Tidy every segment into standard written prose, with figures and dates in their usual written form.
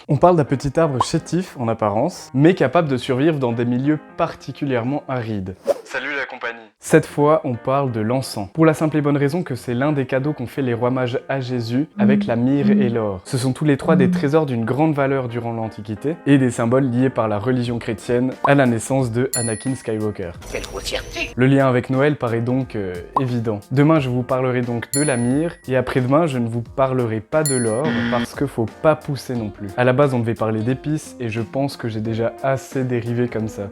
On parle d'un petit arbre chétif en apparence, mais capable de survivre dans des milieux particulièrement arides. Salut la compagnie. Cette fois, on parle de l'encens. Pour la simple et bonne raison que c'est l'un des cadeaux qu'ont fait les rois mages à Jésus avec la myrrhe et l'or. Ce sont tous les trois des trésors d'une grande valeur durant l'Antiquité et des symboles liés par la religion chrétienne à la naissance de Anakin Skywalker. Quelle grossièreté! Le lien avec Noël paraît donc évident. Demain, je vous parlerai donc de la myrrhe et après-demain, je ne vous parlerai pas de l'or parce que faut pas pousser non plus. À la base, on devait parler d'épices et je pense que j'ai déjà assez dérivé comme ça.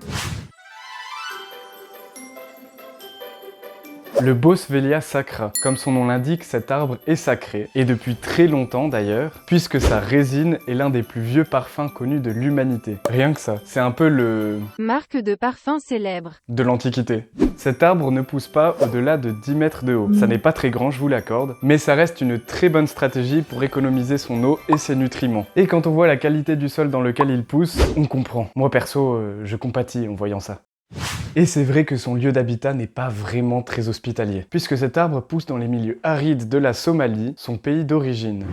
Le Boswellia sacra, comme son nom l'indique, cet arbre est sacré, et depuis très longtemps d'ailleurs, puisque sa résine est l'un des plus vieux parfums connus de l'humanité. Rien que ça, c'est un peu le... marque de parfum célèbre de l'Antiquité. Cet arbre ne pousse pas au-delà de 10 mètres de haut. Ça n'est pas très grand, je vous l'accorde, mais ça reste une très bonne stratégie pour économiser son eau et ses nutriments. Et quand on voit la qualité du sol dans lequel il pousse, on comprend. Moi perso, je compatis en voyant ça. Et c'est vrai que son lieu d'habitat n'est pas vraiment très hospitalier, puisque cet arbre pousse dans les milieux arides de la Somalie, son pays d'origine.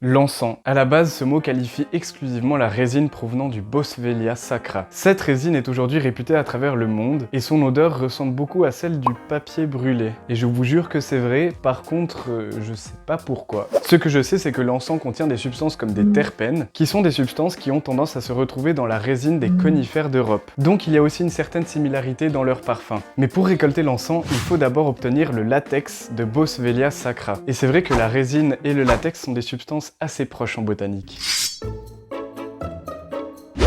L'encens. À la base, ce mot qualifie exclusivement la résine provenant du Boswellia sacra. Cette résine est aujourd'hui réputée à travers le monde, et son odeur ressemble beaucoup à celle du papier brûlé. Et je vous jure que c'est vrai, par contre, je sais pas pourquoi. Ce que je sais, c'est que l'encens contient des substances comme des terpènes, qui sont des substances qui ont tendance à se retrouver dans la résine des conifères d'Europe. Donc il y a aussi une certaine similarité dans leur parfum. Mais pour récolter l'encens, il faut d'abord obtenir le latex de Boswellia sacra. Et c'est vrai que la résine et le latex sont des substances assez proches en botanique.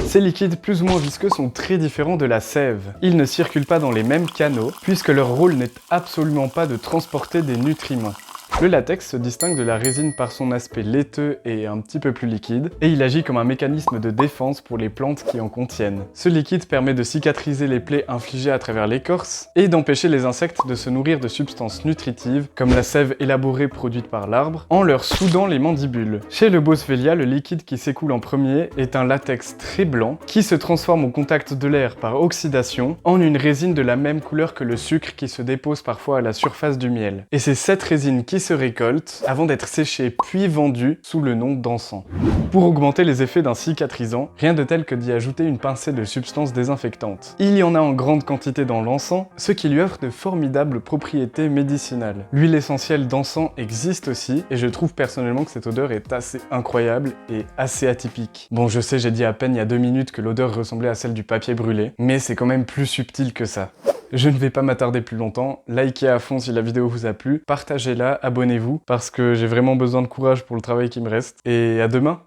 Ces liquides plus ou moins visqueux sont très différents de la sève. Ils ne circulent pas dans les mêmes canaux, puisque leur rôle n'est absolument pas de transporter des nutriments. Le latex se distingue de la résine par son aspect laiteux et un petit peu plus liquide, et il agit comme un mécanisme de défense pour les plantes qui en contiennent. Ce liquide permet de cicatriser les plaies infligées à travers l'écorce, et d'empêcher les insectes de se nourrir de substances nutritives, comme la sève élaborée produite par l'arbre, en leur soudant les mandibules. Chez le Boswellia, le liquide qui s'écoule en premier est un latex très blanc, qui se transforme au contact de l'air par oxydation, en une résine de la même couleur que le sucre qui se dépose parfois à la surface du miel. Et c'est cette résine qui se récolte avant d'être séchée puis vendue sous le nom d'encens. Pour augmenter les effets d'un cicatrisant, rien de tel que d'y ajouter une pincée de substances désinfectantes. Il y en a en grande quantité dans l'encens, ce qui lui offre de formidables propriétés médicinales. L'huile essentielle d'encens existe aussi, et je trouve personnellement que cette odeur est assez incroyable et assez atypique. Bon, je sais, j'ai dit à peine il y a 2 minutes que l'odeur ressemblait à celle du papier brûlé, mais c'est quand même plus subtil que ça. Je ne vais pas m'attarder plus longtemps, likez à fond si la vidéo vous a plu, partagez-la, abonnez-vous, parce que j'ai vraiment besoin de courage pour le travail qui me reste, et à demain!